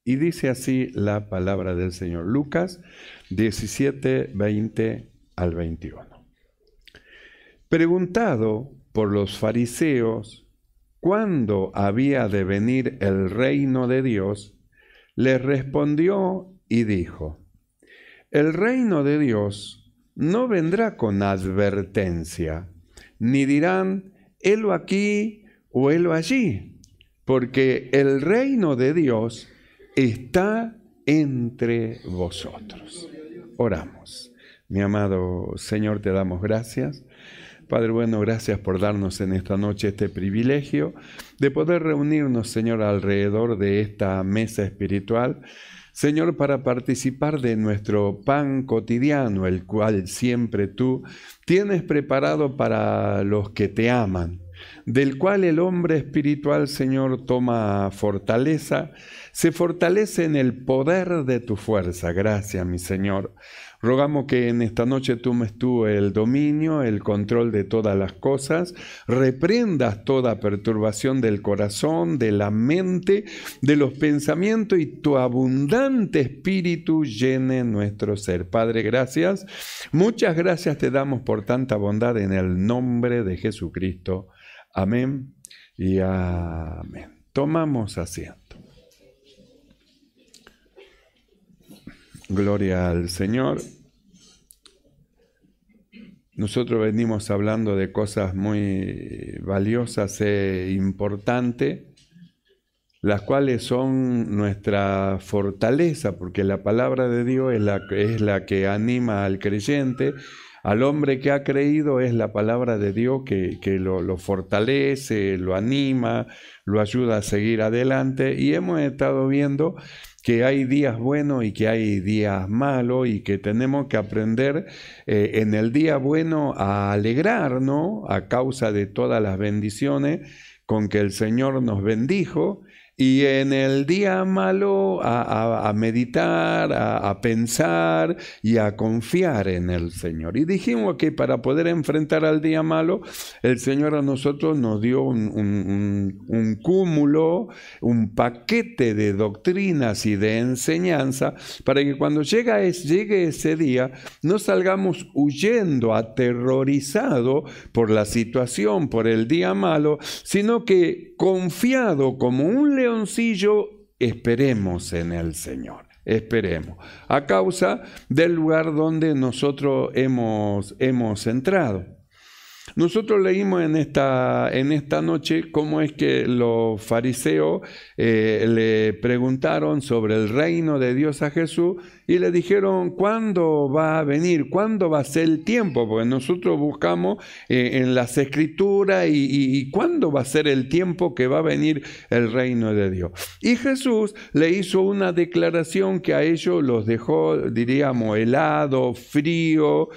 Y dice así la palabra del Señor. Lucas 17, 20 al 21. Preguntado por los fariseos cuándo había de venir el reino de Dios, les respondió y dijo: el reino de Dios no vendrá con advertencia, ni dirán, helo aquí o helo allí, porque el reino de Dios está entre vosotros. Oramos. Mi amado Señor, te damos gracias. Padre bueno, gracias por darnos en esta noche este privilegio de poder reunirnos, Señor, alrededor de esta mesa espiritual, Señor, para participar de nuestro pan cotidiano, el cual siempre tú tienes preparado para los que te aman, del cual el hombre espiritual, Señor, toma fortaleza, se fortalece en el poder de tu fuerza. Gracias, mi Señor. Rogamos que en esta noche tomes tú el dominio, el control de todas las cosas, reprendas toda perturbación del corazón, de la mente, de los pensamientos, y tu abundante espíritu llene nuestro ser. Padre, gracias. Muchas gracias te damos por tanta bondad en el nombre de Jesucristo. Amén y amén. Tomamos asiento. Gloria al Señor. Nosotros venimos hablando de cosas muy valiosas e importantes, las cuales son nuestra fortaleza, porque la palabra de Dios es la que anima al creyente. Al hombre que ha creído es la palabra de Dios que lo fortalece, lo anima, lo ayuda a seguir adelante. Y hemos estado viendo que hay días buenos y que hay días malos, y que tenemos que aprender en el día bueno a alegrarnos a causa de todas las bendiciones con que el Señor nos bendijo, y en el día malo a meditar, a pensar y a confiar en el Señor. Y dijimos que para poder enfrentar al día malo, el Señor a nosotros nos dio un cúmulo, un paquete de doctrinas y de enseñanza, para que cuando llegue ese día no salgamos huyendo, aterrorizados por la situación, por el día malo, sino que confiado como un leoncillo, esperemos en el Señor. Esperemos, a causa del lugar donde nosotros hemos entrado. Nosotros leímos en esta noche cómo es que los fariseos le preguntaron sobre el reino de Dios a Jesús, y le dijeron, ¿cuándo va a venir? ¿Cuándo va a ser el tiempo? Porque nosotros buscamos en las Escrituras y ¿cuándo va a ser el tiempo que va a venir el reino de Dios? Y Jesús le hizo una declaración que a ellos los dejó, diríamos, helado, frío,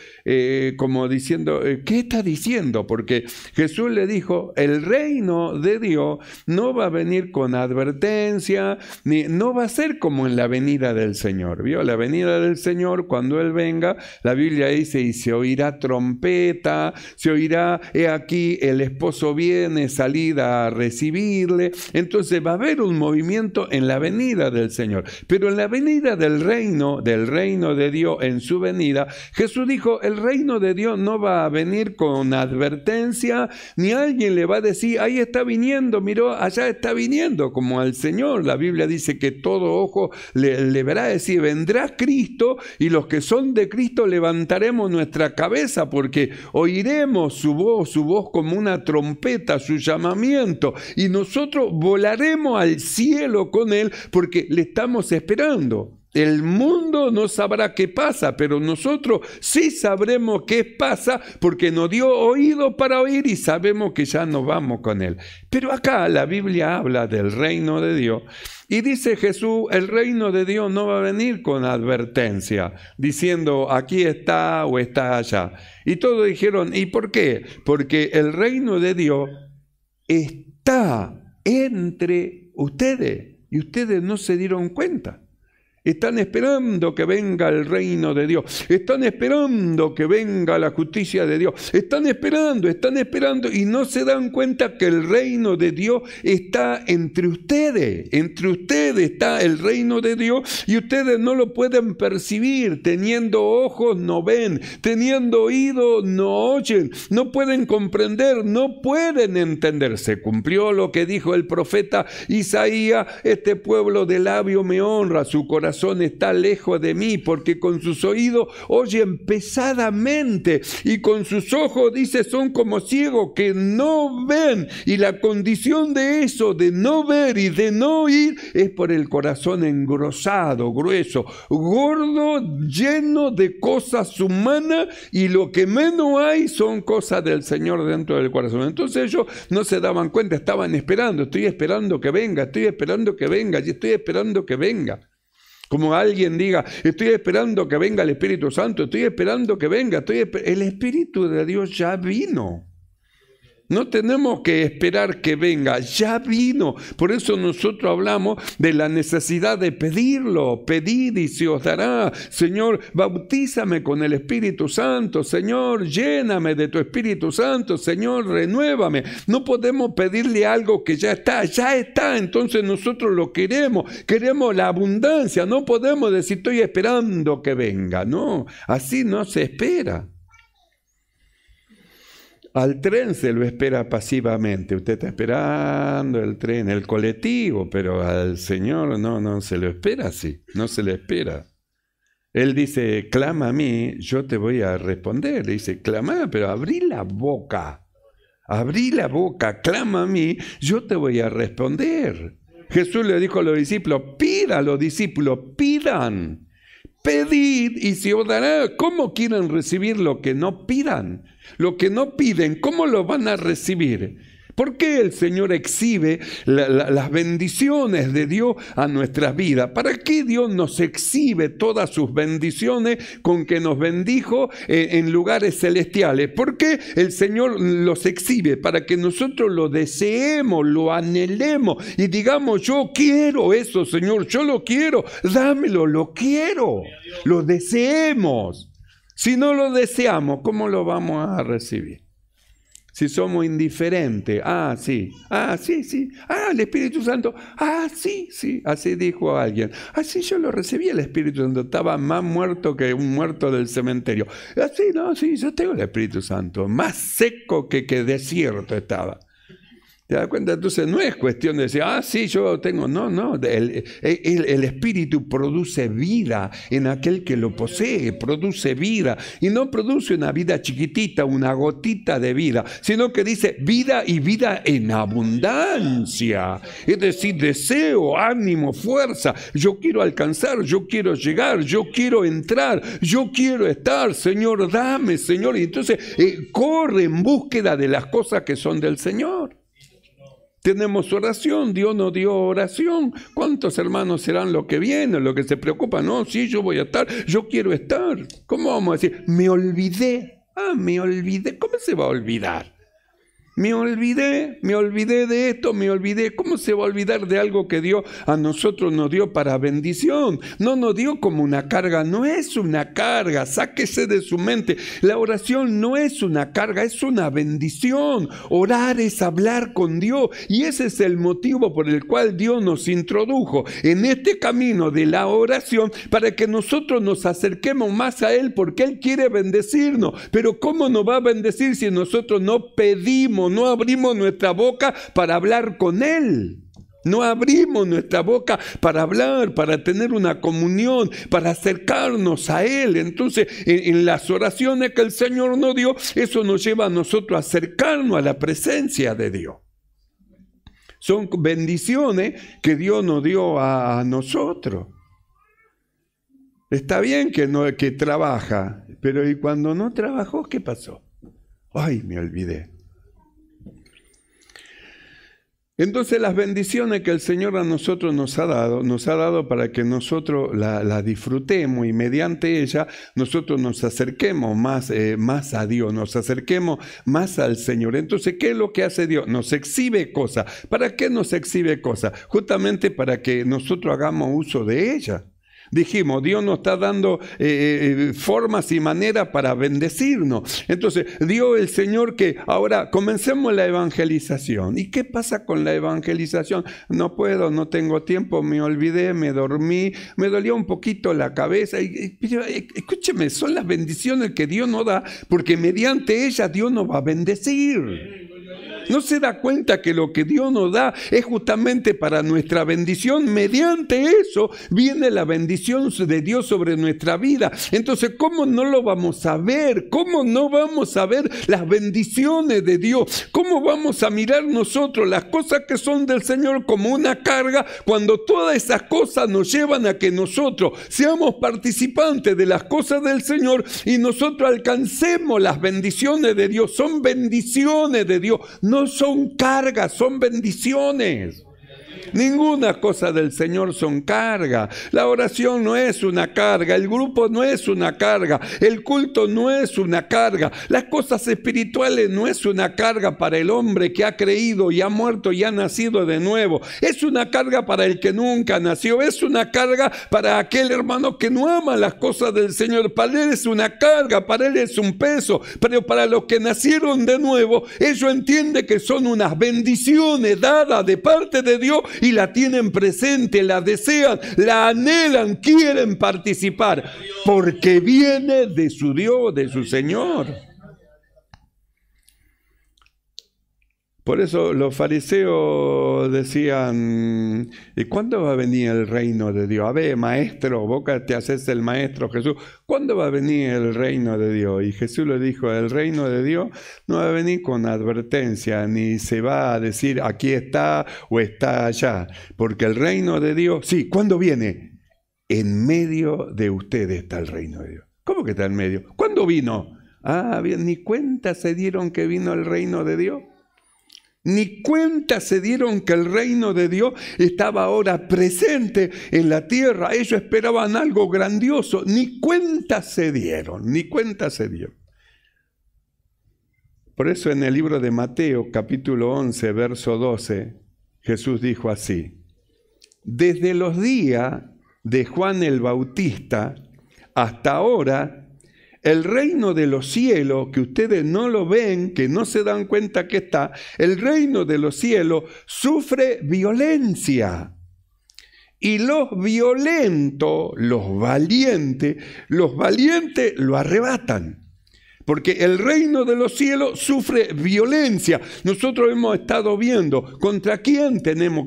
como diciendo, ¿qué está diciendo? Porque Jesús le dijo, el reino de Dios no va a venir con advertencia, no va a ser como en la venida del Señor. ¿Vio? La venida del Señor, cuando Él venga, la Biblia dice, y se oirá trompeta, se oirá, he aquí el esposo viene, salida a recibirle. Entonces va a haber un movimiento en la venida del Señor. Pero en la venida del reino de Dios, en su venida, Jesús dijo, el reino de Dios no va a venir con advertencia, ni alguien le va a decir, ahí está viniendo, miró, allá está viniendo, como al Señor. La Biblia dice que todo ojo le verá, decir, vendrá Cristo, y los que son de Cristo levantaremos nuestra cabeza, porque oiremos su voz como una trompeta, su llamamiento, y nosotros volaremos al cielo con Él, porque le estamos esperando. El mundo no sabrá qué pasa, pero nosotros sí sabremos qué pasa, porque nos dio oído para oír y sabemos que ya nos vamos con Él. Pero acá la Biblia habla del reino de Dios y dice Jesús, el reino de Dios no va a venir con advertencia, diciendo aquí está o está allá. Y todos dijeron, ¿y por qué? Porque el reino de Dios está entre ustedes y ustedes no se dieron cuenta. Están esperando que venga el reino de Dios. Están esperando que venga la justicia de Dios. Están esperando y no se dan cuenta que el reino de Dios está entre ustedes. Entre ustedes está el reino de Dios y ustedes no lo pueden percibir. Teniendo ojos no ven, teniendo oídos no oyen, no pueden comprender, no pueden entender. Se cumplió lo que dijo el profeta Isaías: este pueblo de labio me honra, su corazón está lejos de mí, porque con sus oídos oyen pesadamente y con sus ojos, dice, son como ciegos que no ven. Y la condición de eso, de no ver y de no oír, es por el corazón engrosado, grueso, gordo, lleno de cosas humanas, y lo que menos hay son cosas del Señor dentro del corazón. Entonces ellos no se daban cuenta, estaban esperando: estoy esperando que venga, estoy esperando que venga, y estoy esperando que venga. Como alguien diga: estoy esperando que venga el Espíritu Santo, estoy esperando que venga. El Espíritu de Dios ya vino. No tenemos que esperar que venga, ya vino. Por eso nosotros hablamos de la necesidad de pedirlo. Pedid y se os dará. Señor, bautízame con el Espíritu Santo. Señor, lléname de tu Espíritu Santo. Señor, renuévame. No podemos pedirle algo que ya está. Entonces nosotros lo queremos la abundancia. No podemos decir: estoy esperando que venga. No, así no se espera. Al tren se lo espera pasivamente. Usted está esperando el tren, el colectivo, pero al Señor no se lo espera así, no se le espera. Él dice: clama a mí, yo te voy a responder. Dice: clama, pero abrí la boca, clama a mí, yo te voy a responder. Jesús le dijo a los discípulos: pidan, los discípulos, pidan. Pedid y se os dará. ¿Cómo quieren recibir lo que no pidan? Lo que no piden, ¿cómo lo van a recibir? ¿Por qué el Señor exhibe las bendiciones de Dios a nuestras vidas? ¿Para qué Dios nos exhibe todas sus bendiciones con que nos bendijo en lugares celestiales? ¿Por qué el Señor los exhibe? Para que nosotros lo deseemos, lo anhelemos y digamos: yo quiero eso, Señor, yo lo quiero, dámelo, lo quiero, lo deseemos. Si no lo deseamos, ¿cómo lo vamos a recibir? Si somos indiferentes: sí, el Espíritu Santo, sí, así dijo alguien. Sí, yo lo recibí el Espíritu Santo, estaba más muerto que un muerto del cementerio. Sí, yo tengo el Espíritu Santo, más seco que desierto estaba. ¿Te das cuenta? Entonces no es cuestión de decir: sí, yo lo tengo. No, el Espíritu produce vida en aquel que lo posee, produce vida. Y no produce una vida chiquitita, una gotita de vida, sino que dice vida y vida en abundancia. Es decir, deseo, ánimo, fuerza. Yo quiero alcanzar, yo quiero llegar, yo quiero entrar, yo quiero estar. Señor, dame, Señor. Y entonces corre en búsqueda de las cosas que son del Señor. Tenemos oración, Dios nos dio oración. ¿Cuántos hermanos serán los que vienen, los que se preocupan? No, sí, yo voy a estar, yo quiero estar. ¿Cómo vamos a decir? Me olvidé. Me olvidé. ¿Cómo se va a olvidar? Me olvidé de esto, me olvidé. ¿Cómo se va a olvidar de algo que Dios a nosotros nos dio para bendición? No nos dio como una carga, no es una carga, sáquese de su mente. La oración no es una carga, es una bendición. Orar es hablar con Dios y ese es el motivo por el cual Dios nos introdujo en este camino de la oración, para que nosotros nos acerquemos más a Él, porque Él quiere bendecirnos. Pero ¿cómo nos va a bendecir si nosotros no pedimos? No abrimos nuestra boca para hablar con Él. No abrimos nuestra boca para hablar, para tener una comunión, para acercarnos a Él. Entonces, en las oraciones que el Señor nos dio, eso nos lleva a nosotros a acercarnos a la presencia de Dios. Son bendiciones que Dios nos dio a nosotros. Está bien que trabaja, pero ¿y cuando no trabajó, qué pasó? Me olvidé. Entonces las bendiciones que el Señor a nosotros nos ha dado para que nosotros la disfrutemos y mediante ella nosotros nos acerquemos más a Dios, nos acerquemos más al Señor. Entonces, ¿qué es lo que hace Dios? Nos exhibe cosas. ¿Para qué nos exhibe cosas? Justamente para que nosotros hagamos uso de ella. Dijimos, Dios nos está dando formas y maneras para bendecirnos. Entonces, Dios el Señor que ahora comencemos la evangelización. ¿Y qué pasa con la evangelización? No puedo, no tengo tiempo, me olvidé, me dormí, me dolía un poquito la cabeza. Escúcheme, son las bendiciones que Dios nos da, porque mediante ellas Dios nos va a bendecir. ¿No se da cuenta que lo que Dios nos da es justamente para nuestra bendición? Mediante eso viene la bendición de Dios sobre nuestra vida. Entonces, ¿cómo no lo vamos a ver? ¿Cómo no vamos a ver las bendiciones de Dios? ¿Cómo vamos a mirar nosotros las cosas que son del Señor como una carga cuando todas esas cosas nos llevan a que nosotros seamos participantes de las cosas del Señor y nosotros alcancemos las bendiciones de Dios? Son bendiciones de Dios. No son cargas, son bendiciones. Ninguna cosa del Señor son carga. La oración no es una carga, el grupo no es una carga, el culto no es una carga, las cosas espirituales no es una carga para el hombre que ha creído y ha muerto y ha nacido de nuevo. Es una carga para el que nunca nació, es una carga para aquel hermano que no ama las cosas del Señor. Para él es una carga, para él es un peso, pero para los que nacieron de nuevo, ellos entienden que son unas bendiciones dadas de parte de Dios y la tienen presente, la desean, la anhelan, quieren participar, porque viene de su Dios, de su Señor. Por eso los fariseos decían, ¿y cuándo va a venir el reino de Dios? A ver, maestro, vos que te haces el maestro Jesús, ¿cuándo va a venir el reino de Dios? Y Jesús le dijo, el reino de Dios no va a venir con advertencia, ni se va a decir aquí está o está allá, porque el reino de Dios, sí, ¿cuándo viene? En medio de ustedes está el reino de Dios. ¿Cómo que está en medio? ¿Cuándo vino? Ah, bien, ni cuenta se dieron que vino el reino de Dios. Ni cuenta se dieron que el reino de Dios estaba ahora presente en la tierra. Ellos esperaban algo grandioso. Ni cuenta se dieron, ni cuenta se dieron. Por eso en el libro de Mateo, capítulo 11, verso 12, Jesús dijo así: desde los días de Juan el Bautista hasta ahora, el reino de los cielos, que ustedes no lo ven, que no se dan cuenta que está, el reino de los cielos sufre violencia. Y los violentos, los valientes lo arrebatan. Porque el reino de los cielos sufre violencia. Nosotros hemos estado viendo contra quién tenemos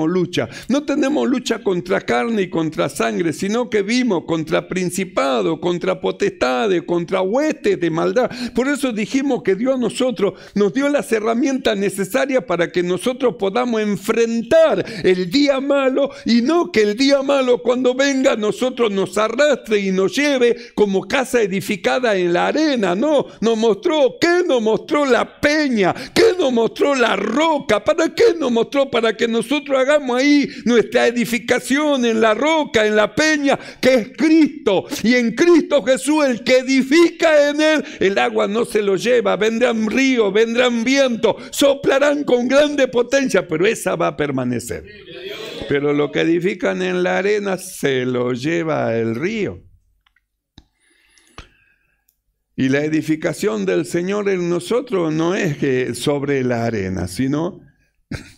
lucha. No tenemos lucha contra carne y contra sangre, sino que vimos contra principados, contra potestades, contra huestes de maldad. Por eso dijimos que Dios nos dio las herramientas necesarias para que nosotros podamos enfrentar el día malo, y no que el día malo cuando venga nosotros nos arrastre y nos lleve como casa edificada en la arena. No, nos mostró, ¿qué nos mostró la peña? ¿Qué nos mostró la roca? ¿Para qué nos mostró? Para que nosotros hagamos ahí nuestra edificación en la roca, en la peña, que es Cristo. Y en Cristo Jesús, el que edifica en él, el agua no se lo lleva. Vendrán ríos, vendrán vientos, soplarán con grande potencia, pero esa va a permanecer. Pero lo que edifican en la arena se lo lleva el río. Y la edificación del Señor en nosotros no es que sobre la arena, sino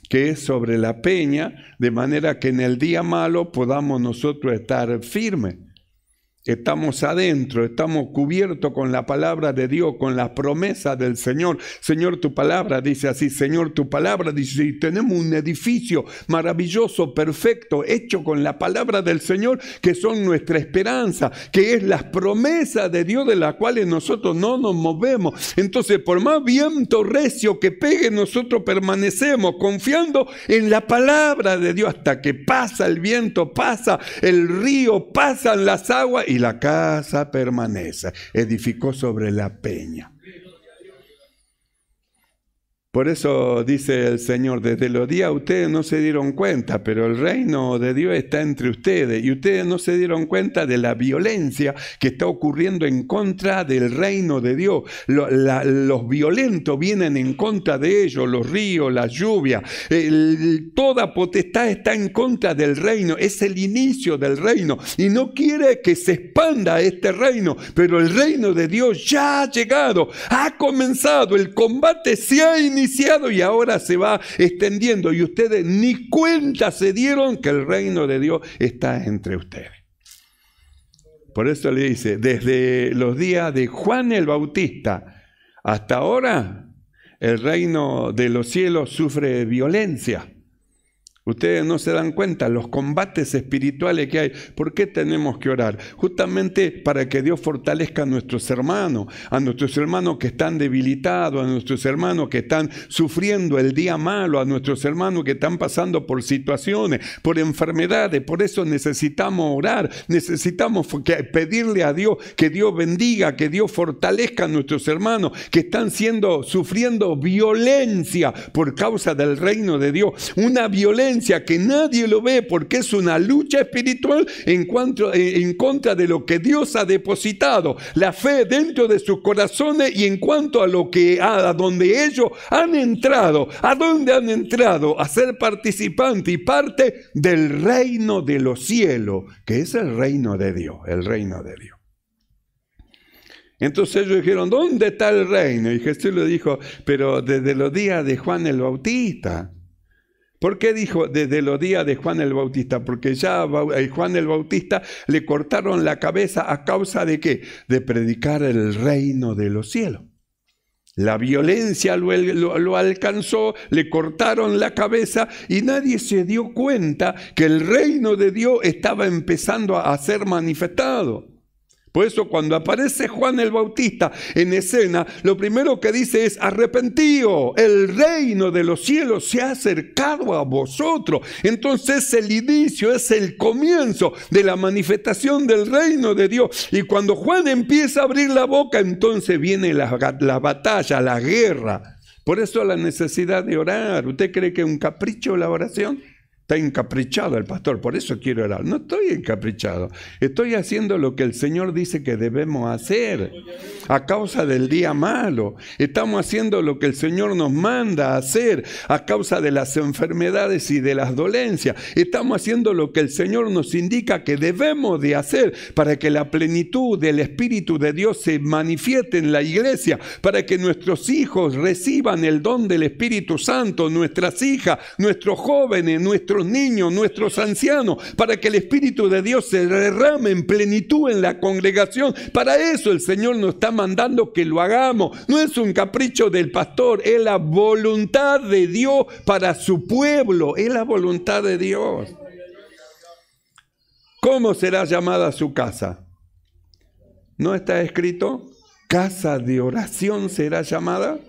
que es sobre la peña, de manera que en el día malo podamos nosotros estar firmes. Estamos adentro, estamos cubiertos con la palabra de Dios, con las promesas del Señor. Señor, tu palabra dice así, Señor, tu palabra dice, y tenemos un edificio maravilloso, perfecto, hecho con la palabra del Señor, que son nuestra esperanza, que es las promesas de Dios de las cuales nosotros no nos movemos. Entonces, por más viento recio que pegue, nosotros permanecemos confiando en la palabra de Dios hasta que pasa el viento, pasa el río, pasan las aguas, y la casa permanece. Edificó sobre la peña. Por eso dice el Señor, desde los días ustedes no se dieron cuenta, pero el reino de Dios está entre ustedes y ustedes no se dieron cuenta de la violencia que está ocurriendo en contra del reino de Dios. Los violentos vienen en contra de ellos, los ríos, las lluvias, toda potestad está en contra del reino, es el inicio del reino y no quiere que se expanda este reino, pero el reino de Dios ya ha llegado, ha comenzado, el combate se ha iniciado y ahora se va extendiendo y ustedes ni cuenta se dieron que el reino de Dios está entre ustedes. Por eso le dice, desde los días de Juan el Bautista hasta ahora, el reino de los cielos sufre violencia. Ustedes no se dan cuenta los combates espirituales que hay. ¿Por qué tenemos que orar? Justamente para que Dios fortalezca a nuestros hermanos que están debilitados, a nuestros hermanos que están sufriendo el día malo, a nuestros hermanos que están pasando por situaciones, por enfermedades. Por eso necesitamos orar, necesitamos pedirle a Dios que Dios bendiga, que Dios fortalezca a nuestros hermanos que están sufriendo violencia por causa del reino de Dios. Una violencia que nadie lo ve porque es una lucha espiritual en contra de lo que Dios ha depositado, la fe dentro de sus corazones y en cuanto a donde ellos han entrado, a dónde han entrado a ser participante y parte del reino de los cielos, que es el reino de Dios, el reino de Dios. Entonces ellos dijeron, ¿dónde está el reino? Y Jesús le dijo, pero desde los días de Juan el Bautista. ¿Por qué dijo desde los días de Juan el Bautista? Porque ya a Juan el Bautista le cortaron la cabeza a causa de ¿qué? De predicar el reino de los cielos. La violencia lo alcanzó, le cortaron la cabeza y nadie se dio cuenta que el reino de Dios estaba empezando a ser manifestado. Por eso cuando aparece Juan el Bautista en escena, lo primero que dice es, arrepentíos, el reino de los cielos se ha acercado a vosotros. Entonces el inicio, es el comienzo de la manifestación del reino de Dios. Y cuando Juan empieza a abrir la boca, entonces viene la batalla, la guerra. Por eso la necesidad de orar. ¿Usted cree que es un capricho la oración? Está encaprichado el pastor, por eso quiero orar. No estoy encaprichado, estoy haciendo lo que el Señor dice que debemos hacer a causa del día malo. Estamos haciendo lo que el Señor nos manda a hacer a causa de las enfermedades y de las dolencias. Estamos haciendo lo que el Señor nos indica que debemos de hacer para que la plenitud del Espíritu de Dios se manifieste en la iglesia, para que nuestros hijos reciban el don del Espíritu Santo, nuestras hijas, nuestros jóvenes, nuestros niños, nuestros ancianos, para que el Espíritu de Dios se derrame en plenitud en la congregación. Para eso el Señor nos está mandando que lo hagamos. No es un capricho del pastor, es la voluntad de Dios para su pueblo, es la voluntad de Dios. ¿Cómo será llamada su casa? ¿No está escrito? ¿Casa de oración será llamada?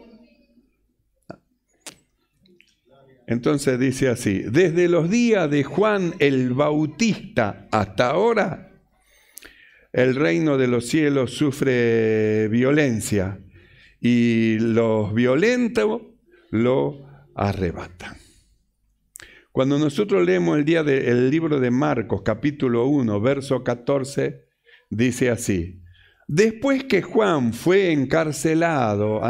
Entonces dice así, desde los días de Juan el Bautista hasta ahora, el reino de los cielos sufre violencia y los violentos lo arrebatan. Cuando nosotros leemos el libro de Marcos, capítulo 1, verso 14, dice así, después que Juan fue encarcelado,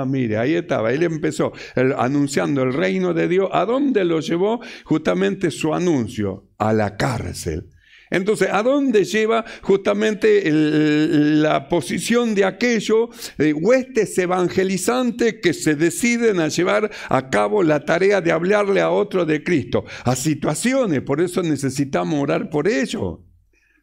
mire, ahí estaba, él empezó anunciando el reino de Dios. ¿A dónde lo llevó? Justamente su anuncio, a la cárcel. Entonces, ¿a dónde lleva justamente la posición de aquellos huestes evangelizantes que se deciden a llevar a cabo la tarea de hablarle a otro de Cristo? A situaciones, por eso necesitamos orar por ellos.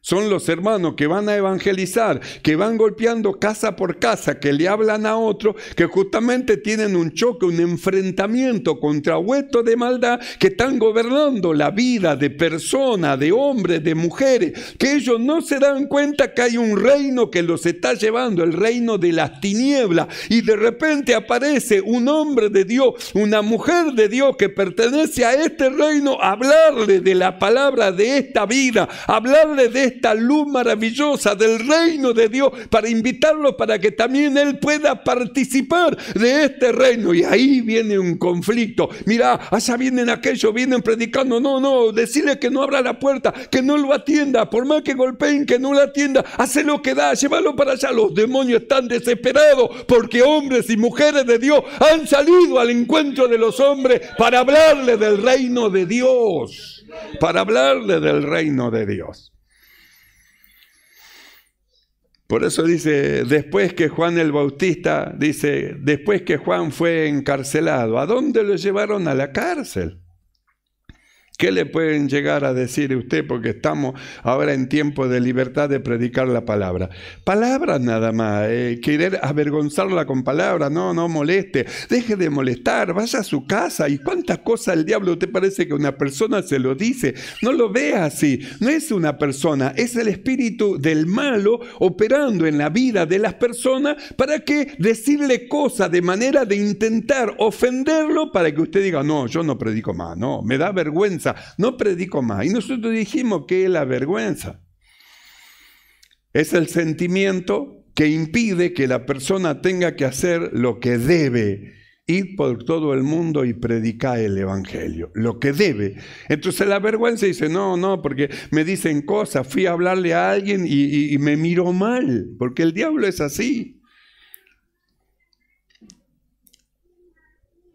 Son los hermanos que van a evangelizar, que van golpeando casa por casa, que le hablan a otro, que justamente tienen un choque, un enfrentamiento contra huestes de maldad que están gobernando la vida de personas, de hombres, de mujeres, que ellos no se dan cuenta que hay un reino que los está llevando, el reino de las tinieblas, y de repente aparece un hombre de Dios, una mujer de Dios que pertenece a este reino, a hablarle de la palabra de esta vida, a hablarle de esta luz maravillosa del reino de Dios para invitarlo para que también él pueda participar de este reino. Y ahí viene un conflicto. Mira, allá vienen aquellos, vienen predicando. No, decirle que no abra la puerta, que no lo atienda, por más que golpeen, que no lo atienda. Hace lo que da, llévalo para allá. Los demonios están desesperados porque hombres y mujeres de Dios han salido al encuentro de los hombres para hablarle del reino de Dios. Para hablarle del reino de Dios. Por eso dice, después que Juan el Bautista, dice, después que Juan fue encarcelado, ¿a dónde lo llevaron? A la cárcel. ¿Qué le pueden llegar a decir a usted? Porque estamos ahora en tiempo de libertad de predicar la palabra. Palabras nada más. Querer avergonzarla con palabras. No moleste. Deje de molestar. Vaya a su casa. ¿Y cuántas cosas el diablo te parece que una persona se lo dice? No lo vea así. No es una persona. Es el espíritu del malo operando en la vida de las personas para que decirle cosas de manera de intentar ofenderlo para que usted diga, no, yo no predico más. No, me da vergüenza. No predico más. Y nosotros dijimos que es la vergüenza. Es el sentimiento que impide que la persona tenga que hacer lo que debe. Ir por todo el mundo y predicar el evangelio. Lo que debe. Entonces la vergüenza dice, no, porque me dicen cosas. Fui a hablarle a alguien y me miró mal. Porque el diablo es así.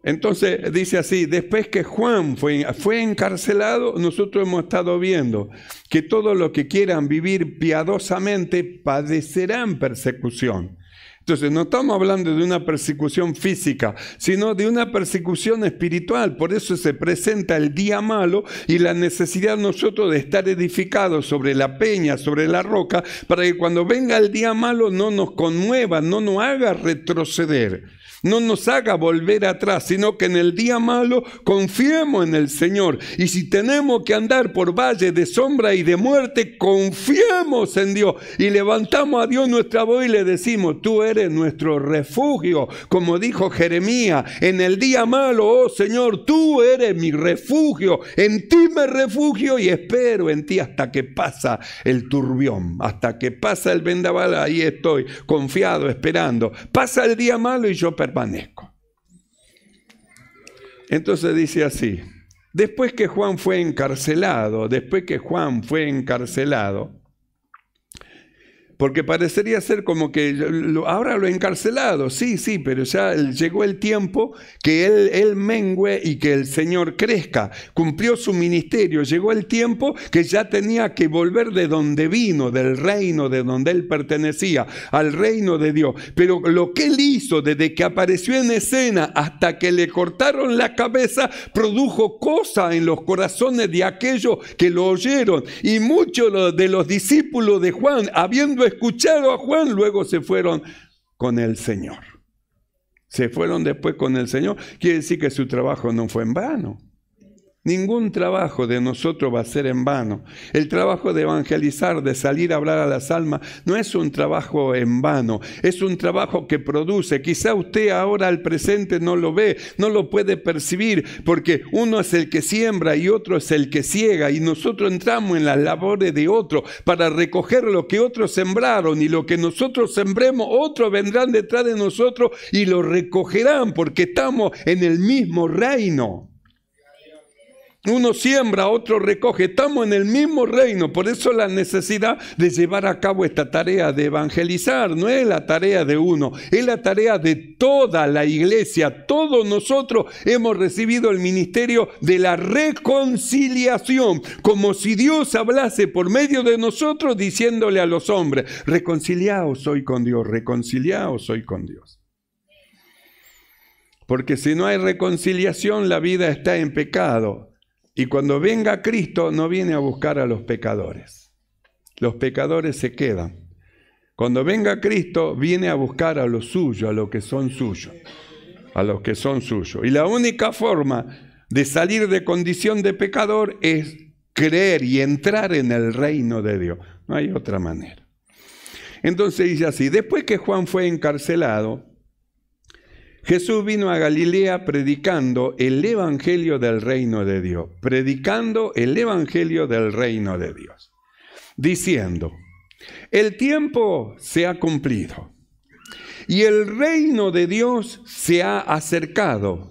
Entonces dice así, después que Juan fue encarcelado, nosotros hemos estado viendo que todos los que quieran vivir piadosamente padecerán persecución. Entonces no estamos hablando de una persecución física, sino de una persecución espiritual. Por eso se presenta el día malo y la necesidad nosotros de estar edificados sobre la peña, sobre la roca, para que cuando venga el día malo no nos conmueva, no nos haga retroceder. No nos haga volver atrás, sino que en el día malo confiemos en el Señor. Y si tenemos que andar por valle de sombra y de muerte, confiemos en Dios. Y levantamos a Dios nuestra voz y le decimos, tú eres nuestro refugio. Como dijo Jeremías, en el día malo, oh Señor, tú eres mi refugio. En ti me refugio y espero en ti hasta que pasa el turbión. Hasta que pasa el vendaval, ahí estoy, confiado, esperando. Pasa el día malo y yo permanezco. Entonces dice así, después que Juan fue encarcelado, porque parecería ser como que ahora lo he encarcelado, sí, pero ya llegó el tiempo que él mengüe y que el Señor crezca. Cumplió su ministerio, llegó el tiempo que ya tenía que volver de donde vino, del reino de donde él pertenecía, al reino de Dios. Pero lo que él hizo desde que apareció en escena hasta que le cortaron la cabeza, produjo cosas en los corazones de aquellos que lo oyeron. Y muchos de los discípulos de Juan, habiendo escuchado a Juan, luego se fueron con el Señor. Se fueron después con el Señor. Quiere decir que su trabajo no fue en vano. Ningún trabajo de nosotros va a ser en vano. El trabajo de evangelizar, de salir a hablar a las almas, no es un trabajo en vano. Es un trabajo que produce. Quizá usted ahora al presente no lo ve, no lo puede percibir, porque uno es el que siembra y otro es el que ciega. Y nosotros entramos en las labores de otro para recoger lo que otros sembraron. Y lo que nosotros sembremos, otros vendrán detrás de nosotros y lo recogerán, porque estamos en el mismo reino. Uno siembra, otro recoge. Estamos en el mismo reino. Por eso la necesidad de llevar a cabo esta tarea de evangelizar. No es la tarea de uno, es la tarea de toda la iglesia. Todos nosotros hemos recibido el ministerio de la reconciliación. Como si Dios hablase por medio de nosotros diciéndole a los hombres, reconciliaos hoy con Dios, reconciliaos hoy con Dios. Porque si no hay reconciliación, la vida está en pecado. Y cuando venga Cristo, no viene a buscar a los pecadores. Los pecadores se quedan. Cuando venga Cristo, viene a buscar a los suyos, a los que son suyos. A los que son suyos. Y la única forma de salir de condición de pecador es creer y entrar en el reino de Dios. No hay otra manera. Entonces dice así, después que Juan fue encarcelado, Jesús vino a Galilea predicando el evangelio del reino de Dios. Predicando el evangelio del reino de Dios. diciendo: el tiempo se ha cumplido y el reino de Dios se ha acercado.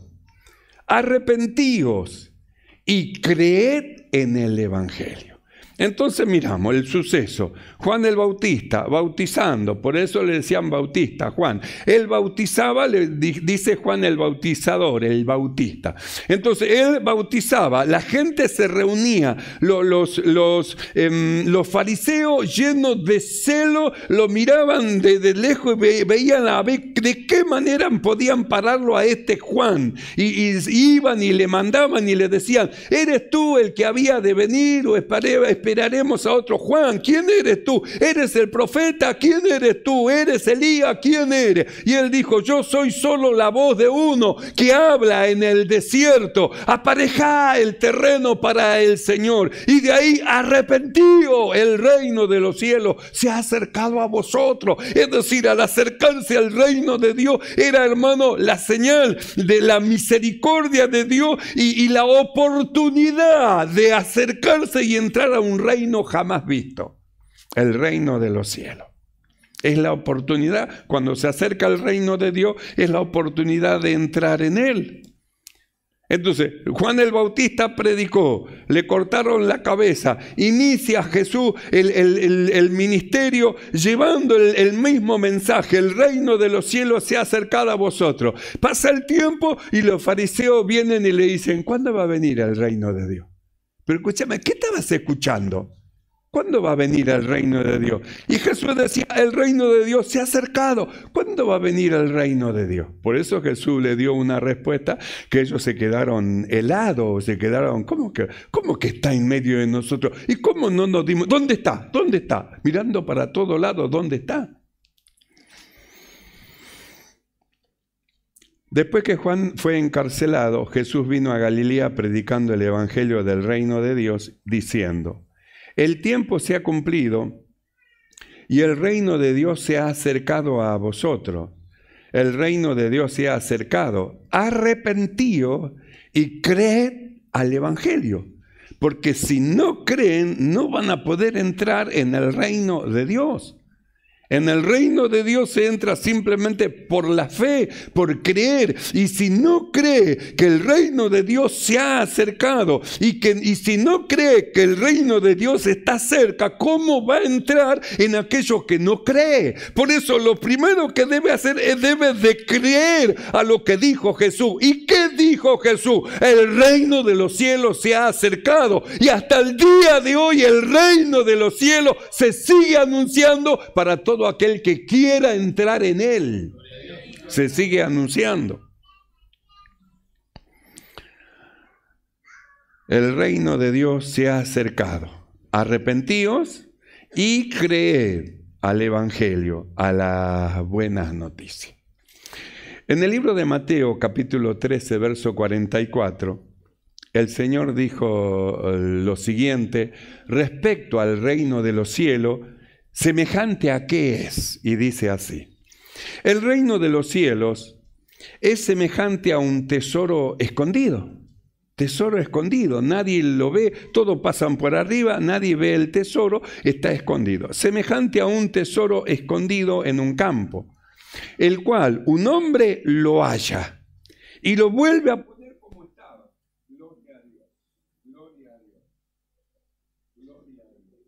Arrepentíos y creed en el Evangelio. Entonces miramos el suceso. Juan el Bautista bautizando, por eso le decían Bautista a Juan. Él bautizaba, le dice Juan el Bautizador, el Bautista. Entonces él bautizaba, la gente se reunía, los fariseos llenos de celo lo miraban de lejos y veían a ver de qué manera podían pararlo a este Juan. Y iban y le mandaban y le decían: ¿eres tú el que había de venir o esperaremos a otro Juan? ¿Quién eres tú? ¿Eres el profeta? ¿Quién eres tú? ¿Eres Elías? ¿Quién eres? Y él dijo: yo soy solo la voz de uno que habla en el desierto. Aparejá el terreno para el Señor. Y de ahí: arrepentíos, el reino de los cielos se ha acercado a vosotros. Es decir, al acercarse al reino de Dios era, hermano, la señal de la misericordia de Dios y la oportunidad de acercarse y entrar a un reino jamás visto, el reino de los cielos. Es la oportunidad, cuando se acerca al reino de Dios, es la oportunidad de entrar en él. Entonces, Juan el Bautista predicó, le cortaron la cabeza, inicia Jesús el ministerio llevando el mismo mensaje: el reino de los cielos se ha acercado a vosotros. Pasa el tiempo y los fariseos vienen y le dicen: ¿cuándo va a venir el reino de Dios? Pero escúchame, ¿qué estabas escuchando? ¿Cuándo va a venir el reino de Dios? Y Jesús decía: el reino de Dios se ha acercado. ¿Cuándo va a venir el reino de Dios? Por eso Jesús le dio una respuesta que ellos se quedaron helados, se quedaron: ¿cómo que está en medio de nosotros? ¿Y cómo no nos dimos? ¿Dónde está? ¿Dónde está? Mirando para todos lados, ¿dónde está? Después que Juan fue encarcelado, Jesús vino a Galilea predicando el evangelio del reino de Dios, diciendo: el tiempo se ha cumplido y el reino de Dios se ha acercado a vosotros. El reino de Dios se ha acercado. Arrepentíos y creed al evangelio. Porque si no creen, no van a poder entrar en el reino de Dios. En el reino de Dios se entra simplemente por la fe, por creer. Y si no cree que el reino de Dios se ha acercado y si no cree que el reino de Dios está cerca, ¿cómo va a entrar en aquello que no cree? Por eso lo primero que debe hacer es debe de creer a lo que dijo Jesús. ¿Y qué dijo Jesús? El reino de los cielos se ha acercado. Y hasta el día de hoy el reino de los cielos se sigue anunciando para todo aquel que quiera entrar en él. Se sigue anunciando. El reino de Dios se ha acercado. Arrepentíos y creed al evangelio, a las buenas noticias. En el libro de Mateo, capítulo 13, verso 44, el Señor dijo lo siguiente respecto al reino de los cielos: ¿semejante a qué es? Y dice así: el reino de los cielos es semejante a un tesoro escondido. Tesoro escondido, nadie lo ve, todos pasan por arriba, nadie ve el tesoro, está escondido. Semejante a un tesoro escondido en un campo, el cual un hombre lo halla y lo vuelve a poner como estaba. Gloria a Dios, gloria a Dios, gloria a Dios,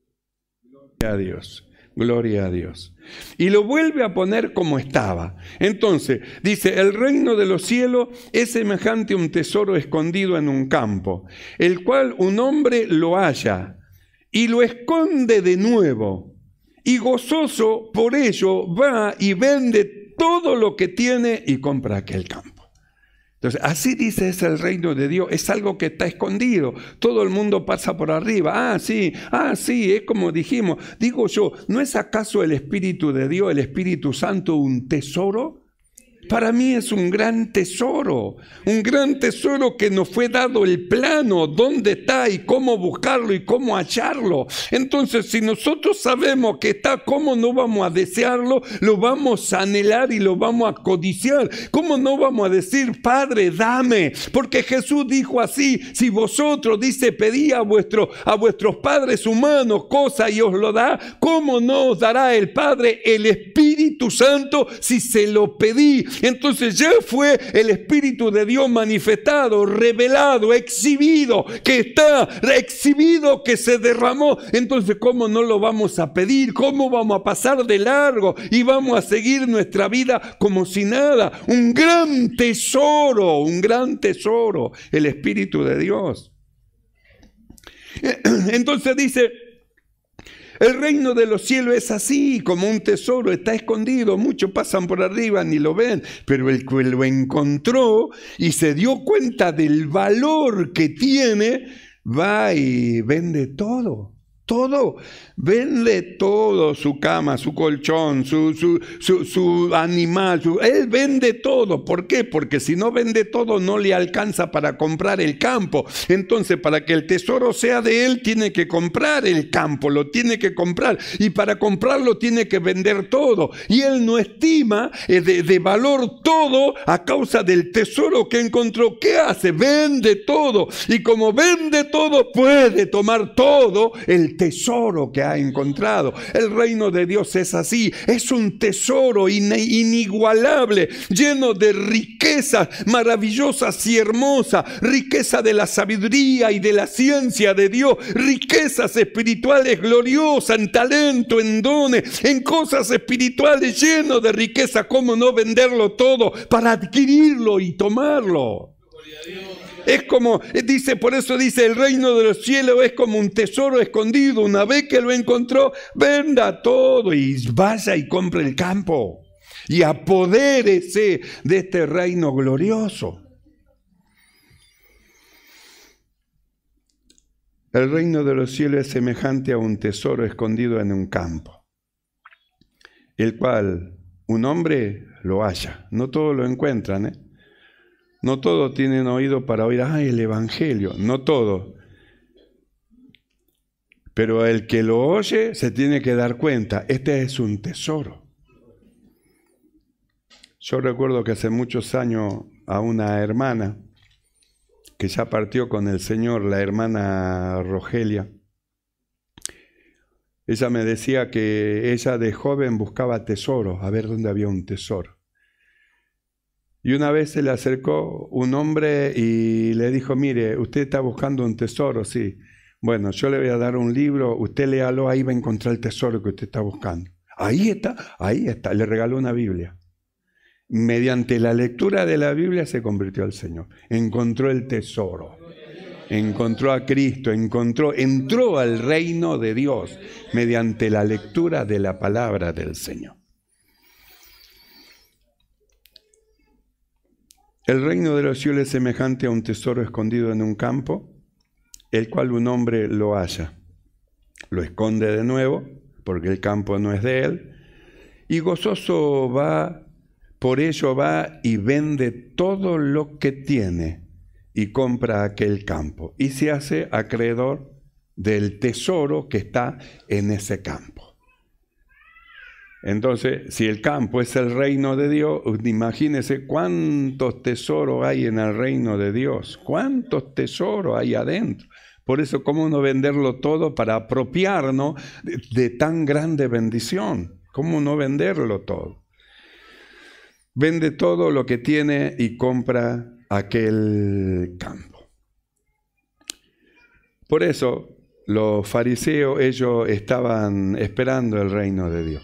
gloria a Dios. Gloria a Dios. Y lo vuelve a poner como estaba. Entonces, dice: el reino de los cielos es semejante a un tesoro escondido en un campo, el cual un hombre lo halla y lo esconde de nuevo. Y gozoso por ello va y vende todo lo que tiene y compra aquel campo. Entonces, así dice: es el reino de Dios, es algo que está escondido, todo el mundo pasa por arriba. Sí, es como dijimos. Digo yo, ¿no es acaso el Espíritu de Dios, el Espíritu Santo, un tesoro? Para mí es un gran tesoro que nos fue dado el plano, dónde está y cómo buscarlo y cómo hallarlo. Entonces, si nosotros sabemos que está, ¿cómo no vamos a desearlo? Lo vamos a anhelar y lo vamos a codiciar. ¿Cómo no vamos a decir, Padre, dame? Porque Jesús dijo así, si vosotros, dice, pedí a vuestros padres humanos cosa y os lo da, ¿cómo no os dará el Padre el Espíritu Santo si se lo pedí? Entonces ya fue el Espíritu de Dios manifestado, revelado, exhibido, que está exhibido, que se derramó. Entonces, ¿cómo no lo vamos a pedir? ¿Cómo vamos a pasar de largo y vamos a seguir nuestra vida como si nada? Un gran tesoro, el Espíritu de Dios. Entonces dice, el reino de los cielos es así, como un tesoro, está escondido, muchos pasan por arriba, ni lo ven, pero el que lo encontró y se dio cuenta del valor que tiene, va y vende todo. Vende todo, su cama, su colchón, su animal, él vende todo. ¿Por qué? Porque si no vende todo no le alcanza para comprar el campo. Entonces, para que el tesoro sea de él, tiene que comprar el campo, lo tiene que comprar, y para comprarlo tiene que vender todo, y él no estima de valor todo a causa del tesoro que encontró. ¿Qué hace? Vende todo, y como vende todo, puede tomar todo el tesoro que ha encontrado. El reino de Dios es así, es un tesoro inigualable, lleno de riquezas maravillosas y hermosas, riqueza de la sabiduría y de la ciencia de Dios, riquezas espirituales gloriosas, en talento, en dones, en cosas espirituales, lleno de riqueza. ¿Cómo no venderlo todo para adquirirlo y tomarlo? Es como, dice, por eso dice, el reino de los cielos es como un tesoro escondido. Una vez que lo encontró, venda todo y vaya y compre el campo y apodérese de este reino glorioso. El reino de los cielos es semejante a un tesoro escondido en un campo, el cual un hombre lo halla. No todos lo encuentran, ¿eh? No todos tienen oído para oír, el Evangelio, no todos. Pero el que lo oye se tiene que dar cuenta, este es un tesoro. Yo recuerdo que hace muchos años a una hermana, que ya partió con el Señor, la hermana Rogelia, ella me decía que ella de joven buscaba tesoros, a ver dónde había un tesoro. Y una vez se le acercó un hombre y le dijo, mire, usted está buscando un tesoro, sí. Bueno, yo le voy a dar un libro, usted léalo, ahí va a encontrar el tesoro que usted está buscando. Ahí está, le regaló una Biblia. Mediante la lectura de la Biblia se convirtió al Señor. Encontró el tesoro, encontró a Cristo, entró al reino de Dios mediante la lectura de la palabra del Señor. El reino de los cielos es semejante a un tesoro escondido en un campo, el cual un hombre lo halla. Lo esconde de nuevo, porque el campo no es de él, y gozoso por ello va y vende todo lo que tiene y compra aquel campo, y se hace acreedor del tesoro que está en ese campo. Entonces, si el campo es el reino de Dios, imagínense cuántos tesoros hay en el reino de Dios, cuántos tesoros hay adentro. Por eso, ¿cómo no venderlo todo para apropiarnos de tan grande bendición? ¿Cómo no venderlo todo? Vende todo lo que tiene y compra aquel campo. Por eso, los fariseos, ellos estaban esperando el reino de Dios.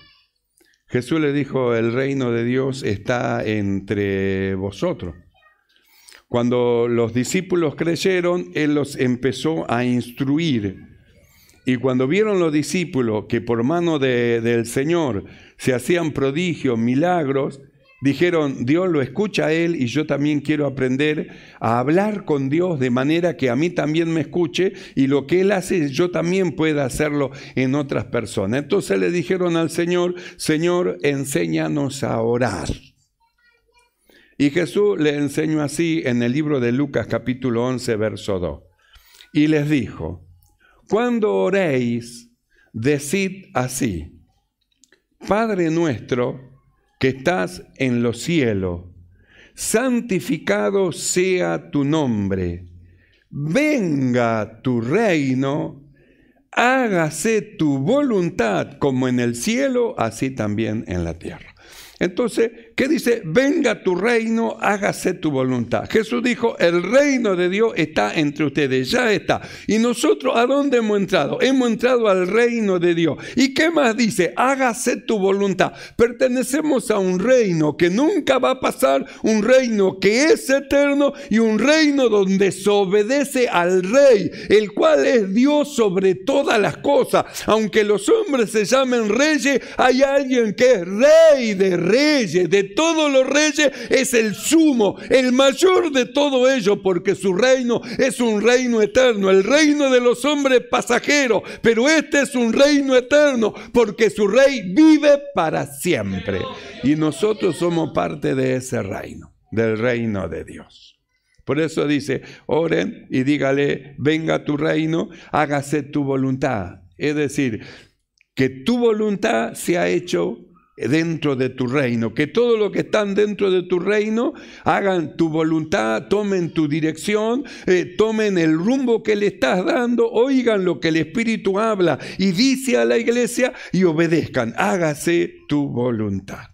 Jesús le dijo, el reino de Dios está entre vosotros. Cuando los discípulos creyeron, Él los empezó a instruir. Y cuando vieron los discípulos que por mano del Señor se hacían prodigios, milagros, dijeron, Dios lo escucha a él y yo también quiero aprender a hablar con Dios de manera que a mí también me escuche y lo que él hace yo también pueda hacerlo en otras personas. Entonces le dijeron al Señor, Señor, enséñanos a orar. Y Jesús le enseñó así en el libro de Lucas capítulo 11, verso 2. Y les dijo, cuando oréis, decid así, Padre nuestro que estás en los cielos, santificado sea tu nombre, venga tu reino, hágase tu voluntad como en el cielo, así también en la tierra. Entonces, ¿qué dice? Venga tu reino, hágase tu voluntad. Jesús dijo, el reino de Dios está entre ustedes, ya está. ¿Y nosotros a dónde hemos entrado? Hemos entrado al reino de Dios. ¿Y qué más dice? Hágase tu voluntad. Pertenecemos a un reino que nunca va a pasar, un reino que es eterno y un reino donde se obedece al Rey, el cual es Dios sobre todas las cosas. Aunque los hombres se llamen reyes, hay alguien que es Rey de reyes, de todos los reyes, es el sumo, el mayor de todo ello, porque su reino es un reino eterno. El reino de los hombres pasajero, pero este es un reino eterno, porque su rey vive para siempre. Y nosotros somos parte de ese reino, del reino de Dios. Por eso dice, oren y dígale, venga tu reino, hágase tu voluntad. Es decir, que tu voluntad sea hecho dentro de tu reino, que todo lo que están dentro de tu reino hagan tu voluntad, tomen tu dirección, tomen el rumbo que le estás dando, oigan lo que el Espíritu habla y dice a la iglesia y obedezcan, hágase tu voluntad.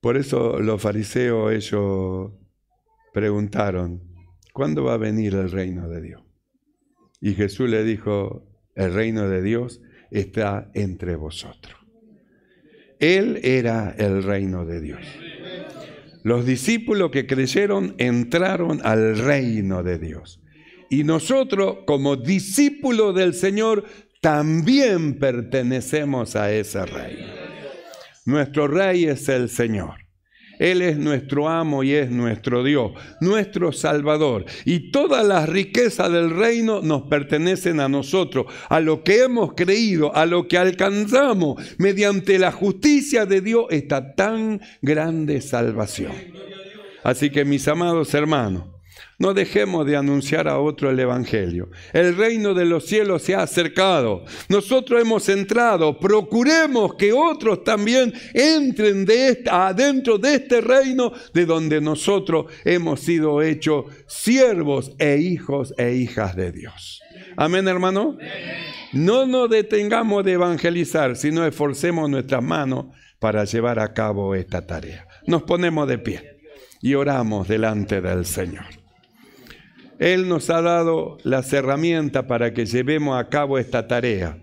Por eso los fariseos, ellos preguntaron, ¿cuándo va a venir el reino de Dios? Y Jesús le dijo, el reino de Dios está entre vosotros. Él era el reino de Dios. Los discípulos que creyeron entraron al reino de Dios. Y nosotros, como discípulos del Señor, también pertenecemos a ese reino. Nuestro Rey es el Señor. Él es nuestro amo y es nuestro Dios, nuestro Salvador. Y todas las riquezas del reino nos pertenecen a nosotros, a lo que hemos creído, a lo que alcanzamos mediante la justicia de Dios, esta tan grande salvación. Así que, mis amados hermanos, no dejemos de anunciar a otro el Evangelio. El reino de los cielos se ha acercado. Nosotros hemos entrado. Procuremos que otros también entren adentro de este reino de donde nosotros hemos sido hechos siervos e hijos e hijas de Dios. Amén, hermano. No nos detengamos de evangelizar, sino esforcemos nuestras manos para llevar a cabo esta tarea. Nos ponemos de pie y oramos delante del Señor. Él nos ha dado las herramientas para que llevemos a cabo esta tarea.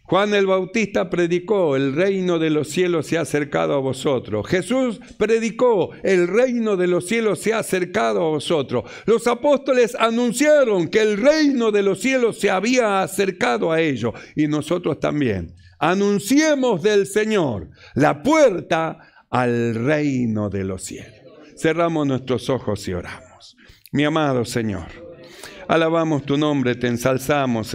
Juan el Bautista predicó, el reino de los cielos se ha acercado a vosotros. Jesús predicó, el reino de los cielos se ha acercado a vosotros. Los apóstoles anunciaron que el reino de los cielos se había acercado a ellos. Y nosotros también. Anunciemos del Señor la puerta al reino de los cielos. Cerramos nuestros ojos y oramos. Mi amado Señor, alabamos tu nombre, te ensalzamos.